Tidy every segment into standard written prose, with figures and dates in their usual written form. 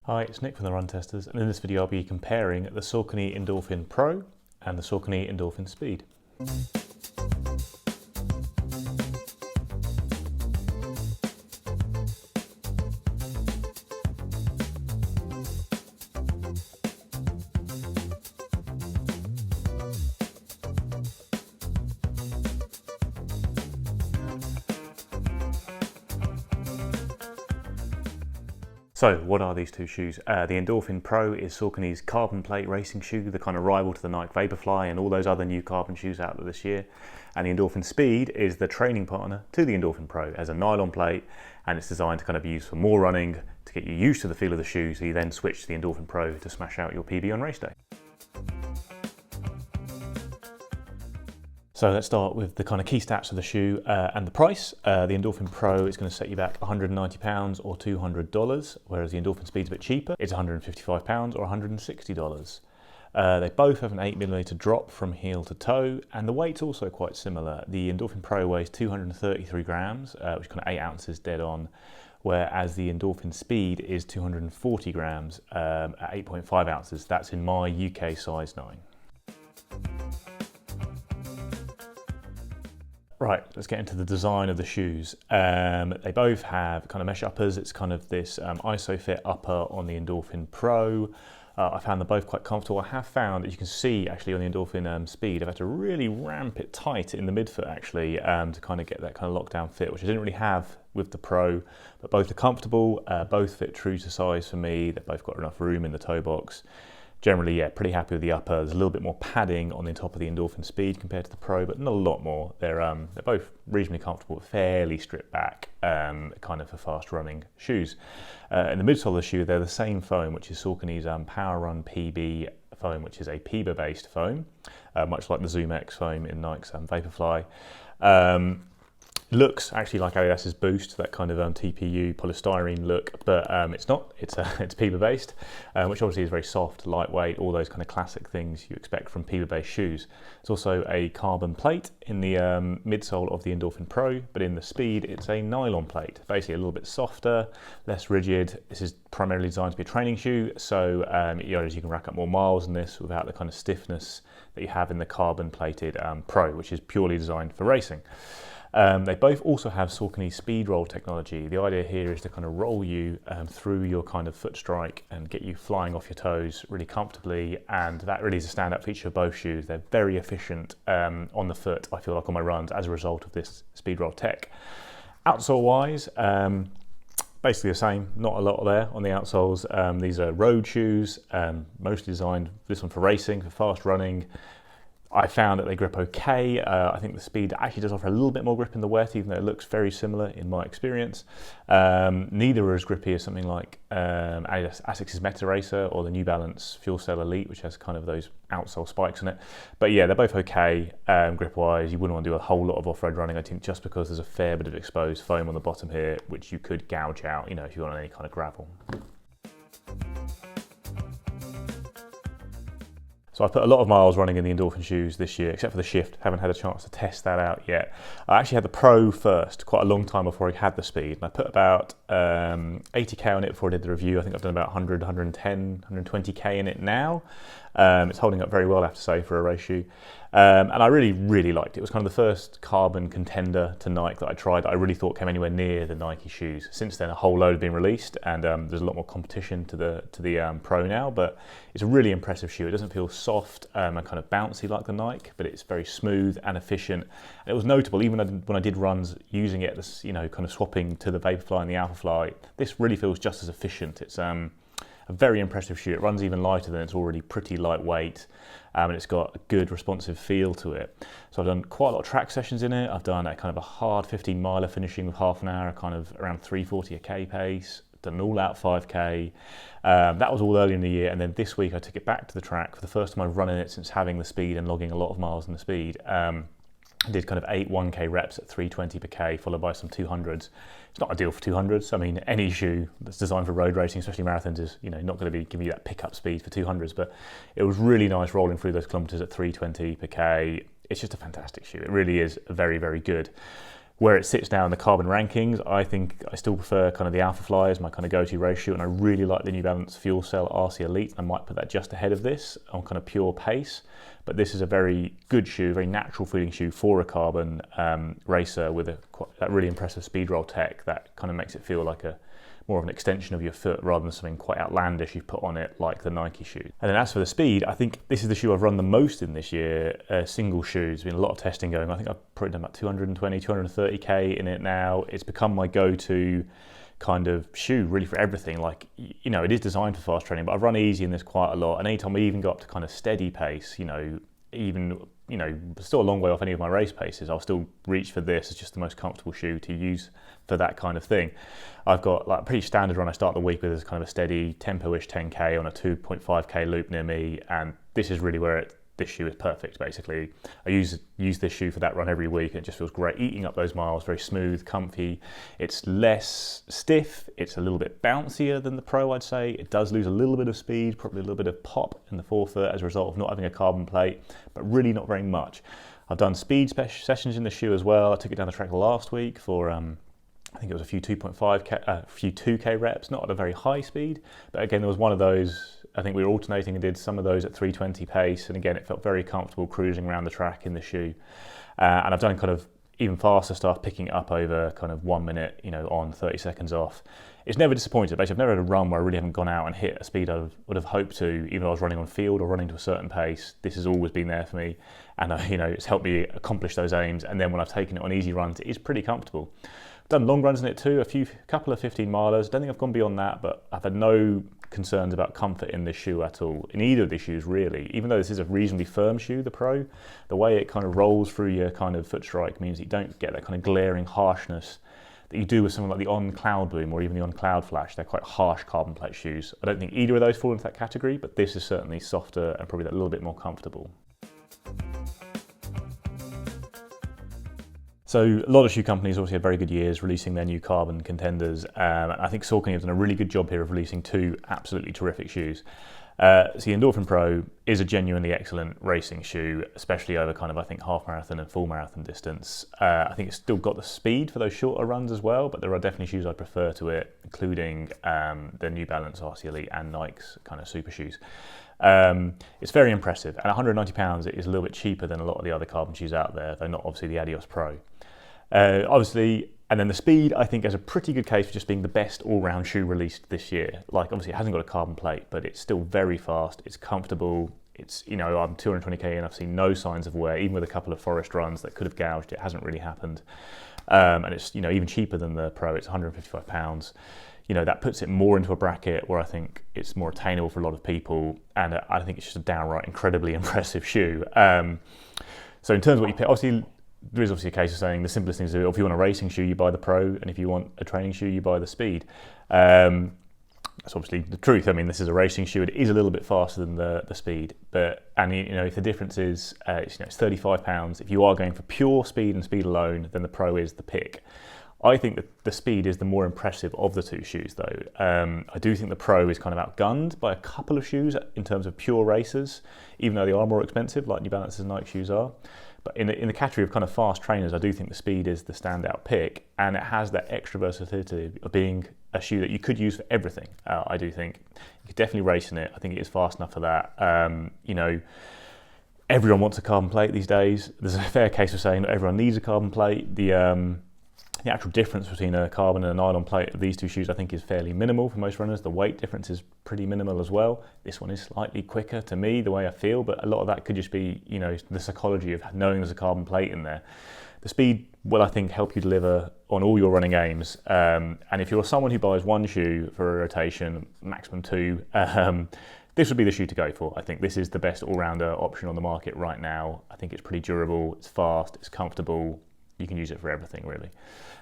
Hi, it's Nick from the Run Testers, and in this video I'll be comparing the Saucony Endorphin Pro and the Saucony Endorphin Speed. So what are these two shoes? The Endorphin Pro is Saucony's carbon plate racing shoe, the kind of rival to the Nike Vaporfly and all those other new carbon shoes out there this year. And the Endorphin Speed is the training partner to the Endorphin Pro. It has a nylon plate and it's designed to kind of be used for more running, to get you used to the feel of the shoe, so you then switch to the Endorphin Pro to smash out your PB on race day. So let's start with the kind of key stats of the shoe and the price. The Endorphin Pro is going to set you back £190 or $200, whereas the Endorphin Speed is a bit cheaper. It's £155 or $160. They both have an 8mm drop from heel to toe, and the weight's also quite similar. The Endorphin Pro weighs 233 grams, which is kind of 8 ounces dead on, whereas the Endorphin Speed is 240 grams at 8.5 ounces. That's in my UK size 9. Right, let's get into the design of the shoes. They both have kind of mesh uppers. It's kind of this ISOFIT upper on the Endorphin Pro. I found them both quite comfortable. I have found that you can see actually on the Endorphin Speed, I've had to really ramp it tight in the midfoot actually to kind of get that kind of lockdown fit, which I didn't really have with the Pro, but both are comfortable, both fit true to size for me. They've both got enough room in the toe box. Generally, yeah, pretty happy with the upper. There's a little bit more padding on the top of the Endorphin Speed compared to the Pro, but not a lot more. They're both reasonably comfortable, fairly stripped back, kind of for fast running shoes. In the midsole of the shoe, they're the same foam, which is Saucony's Power Run PB foam, which is a PIBA-based foam, much like the Zoom X foam in Nike's Vaporfly. Looks actually like Adidas's Boost, that kind of TPU polystyrene look, but it's not. It's PIBA based, which obviously is very soft, lightweight, all those kind of classic things you expect from PIBA based shoes. It's also a carbon plate in the midsole of the Endorphin Pro, but in the Speed it's a nylon plate, basically a little bit softer, less rigid. This is primarily designed to be a training shoe, so you can rack up more miles in this without the kind of stiffness that you have in the carbon plated Pro, which is purely designed for racing. They both also have Saucony speed roll technology. The idea here is to kind of roll you through your kind of foot strike and get you flying off your toes really comfortably, and that really is a standout feature of both shoes. They're very efficient on the foot, I feel like, on my runs as a result of this speed roll tech. Outsole wise, basically the same, not a lot there on the outsoles. These are road shoes, mostly designed, this one for racing, for fast running. I found that they grip okay. I think the Speed actually does offer a little bit more grip in the wet, even though it looks very similar in my experience. Neither are as grippy as something like Asics's Meta Racer or the New Balance Fuel Cell Elite, which has kind of those outsole spikes in it. But yeah, they're both okay grip-wise. You wouldn't want to do a whole lot of off-road running, I think, just because there's a fair bit of exposed foam on the bottom here, which you could gouge out, if you're on any kind of gravel. So I've put a lot of miles running in the Endorphin shoes this year, except for the Shift. Haven't had a chance to test that out yet. I actually had the Pro first, quite a long time before I had the Speed. And I put about 80k on it before I did the review. I think I've done about 100, 110, 120k in it now. It's holding up very well, I have to say, for a race shoe. And I really, really liked it. It was kind of the first carbon contender to Nike that I tried that I really thought came anywhere near the Nike shoes. Since then, a whole load have been released, and there's a lot more competition to the Pro now. But it's a really impressive shoe. It doesn't feel soft and kind of bouncy like the Nike, but it's very smooth and efficient. And it was notable, even when I did runs using it, kind of swapping to the Vaporfly and the Alphafly. This really feels just as efficient. It's a very impressive shoe. It runs even lighter than it's already pretty lightweight, and it's got a good responsive feel to it. So I've done quite a lot of track sessions in it. I've done a kind of a hard 15 miler finishing with half an hour, kind of around 3:40 a k pace. Done an all-out 5k. That was all early in the year, and then this week I took it back to the track for the first time I've run in it since having the Speed and logging a lot of miles in the Speed. I did kind of 8 1k reps at 320 per k, followed by some 200s. It's not ideal for 200s. I mean, any shoe that's designed for road racing, especially marathons, is not going to be giving you that pickup speed for 200s. But it was really nice rolling through those kilometers at 320 per k. It's just a fantastic shoe. It really is very, very good. Where it sits now in the carbon rankings, I think I still prefer kind of the Alpha Fly as my kind of go-to race shoe, and I really like the New Balance Fuel Cell RC Elite. I might put that just ahead of this on kind of pure pace, but this is a very good shoe, very natural feeling shoe for a carbon racer with that really impressive speed roll tech that kind of makes it feel like more of an extension of your foot rather than something quite outlandish you've put on it like the Nike shoe. And then as for the speed, I think this is the shoe I've run the most in this year, single shoe. There's been a lot of testing going. I think I've probably done about 220, 230k in it now. It's become my go-to kind of shoe really for everything. Like, you know, it is designed for fast training, but I've run easy in this quite a lot. And anytime we even go up to kind of steady pace, still a long way off any of my race paces, I'll still reach for this as just the most comfortable shoe to use for that kind of thing. I've got like a pretty standard run I start the week with as kind of a steady tempo-ish 10k on a 2.5k loop near me, and this is really where this shoe is perfect basically. I use this shoe for that run every week, and it just feels great eating up those miles, very smooth, comfy. It's less stiff, it's a little bit bouncier than the Pro, I'd say. It does lose a little bit of speed, probably a little bit of pop in the forefoot as a result of not having a carbon plate, but really not very much. I've done speed sessions in the shoe as well. I took it down the track last week for I think it was a few 2k reps, not at a very high speed, but again there was one of those, I think we were alternating and did some of those at 320 pace, and again it felt very comfortable cruising around the track in the shoe. And I've done kind of even faster stuff, picking it up over kind of 1 minute, on 30 seconds off. It's never disappointed. Basically, I've never had a run where I really haven't gone out and hit a speed I would have hoped to, even though I was running on field or running to a certain pace. This has always been there for me, and it's helped me accomplish those aims. And then when I've taken it on easy runs, it is pretty comfortable. I've done long runs in it too, couple of 15 milers. Don't think I've gone beyond that, but I've had no concerns about comfort in this shoe at all, in either of these shoes really. Even though this is a reasonably firm shoe, the Pro, the way it kind of rolls through your kind of foot strike means you don't get that kind of glaring harshness that you do with something like the On Cloud Boom or even the On Cloud Flash. They're quite harsh carbon plate shoes. I don't think either of those fall into that category, but this is certainly softer and probably a little bit more comfortable. So a lot of shoe companies obviously had very good years releasing their new carbon contenders. I think Saucony have done a really good job here of releasing two absolutely terrific shoes. So the Endorphin Pro is a genuinely excellent racing shoe, especially over kind of, I think, half marathon and full marathon distance. I think it's still got the speed for those shorter runs as well, but there are definitely shoes I prefer to it, including the New Balance RC Elite and Nike's kind of super shoes. It's very impressive, and £190 it is a little bit cheaper than a lot of the other carbon shoes out there, though not obviously the Adios Pro. And then the Speed, I think, has a pretty good case for just being the best all-round shoe released this year. Like, obviously, it hasn't got a carbon plate, but it's still very fast, it's comfortable, it's, I'm 220k and I've seen no signs of wear, even with a couple of forest runs that could have gouged, it hasn't really happened. And it's, even cheaper than the Pro, it's £155. That puts it more into a bracket where I think it's more attainable for a lot of people, and I think it's just a downright incredibly impressive shoe. So in terms of what you pick, obviously, there is obviously a case of saying the simplest thing to do, if you want a racing shoe, you buy the Pro, and if you want a training shoe, you buy the Speed. That's obviously the truth. I mean, this is a racing shoe. It is a little bit faster than the Speed, if the difference is, it's £35, if you are going for pure speed and speed alone, then the Pro is the pick. I think that the Speed is the more impressive of the two shoes, though. I do think the Pro is kind of outgunned by a couple of shoes in terms of pure racers, even though they are more expensive, like New Balance's and Nike shoes are. But in the category of kind of fast trainers, I do think the Speed is the standout pick, and it has that extra versatility of being a shoe that you could use for everything. I do think you could definitely race in it. I think it is fast enough for that. Everyone wants a carbon plate these days. There's a fair case for saying that everyone needs a carbon plate. The actual difference between a carbon and a nylon plate of these two shoes I think is fairly minimal for most runners. The weight difference is pretty minimal as well. This one is slightly quicker to me, the way I feel, but a lot of that could just be, the psychology of knowing there's a carbon plate in there. The Speed will, I think, help you deliver on all your running aims. And if you're someone who buys one shoe for a rotation, maximum two, this would be the shoe to go for. I think this is the best all-rounder option on the market right now. I think it's pretty durable, it's fast, it's comfortable. You can use it for everything, really.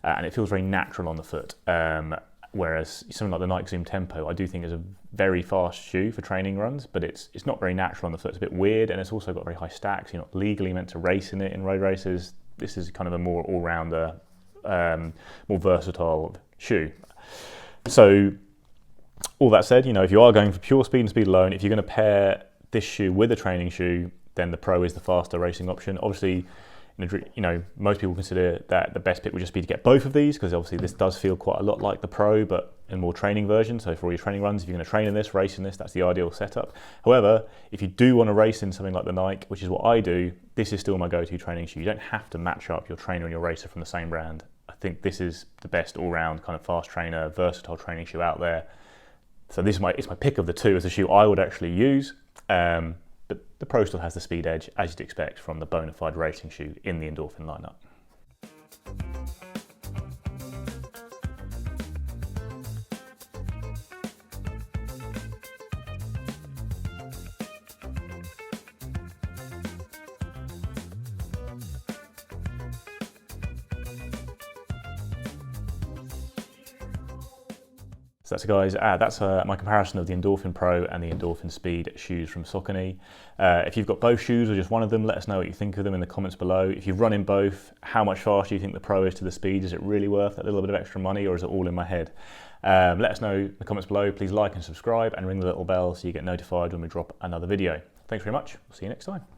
And it feels very natural on the foot. Whereas something like the Nike Zoom Tempo, I do think is a very fast shoe for training runs, but it's not very natural on the foot. It's a bit weird, and it's also got very high stacks. You're not legally meant to race in it in road races. This is kind of a more all-rounder, more versatile shoe. So all that said, if you are going for pure speed and speed alone, if you're going to pair this shoe with a training shoe, then the Pro is the faster racing option. Obviously, You know, most people consider that the best pick would just be to get both of these, because obviously this does feel quite a lot like the Pro, but in more training version. So for all your training runs, if you're going to train in this, race in this, that's the ideal setup. However, if you do want to race in something like the Nike, which is what I do, this is still my go-to training shoe. You don't have to match up your trainer and your racer from the same brand. I think this is the best all-round kind of fast trainer, versatile training shoe out there. So this is it's my pick of the two as a shoe I would actually use. But the Pro still has the speed edge, as you'd expect from the bona fide racing shoe in the Endorphin lineup. So that's guys, that's my comparison of the Endorphin Pro and the Endorphin Speed shoes from Saucony. If you've got both shoes or just one of them, let us know what you think of them in the comments below. If you've run in both, how much faster do you think the Pro is to the Speed? Is it really worth that little bit of extra money, or is it all in my head? Let us know in the comments below. Please like and subscribe and ring the little bell so you get notified when we drop another video. Thanks very much. We'll see you next time.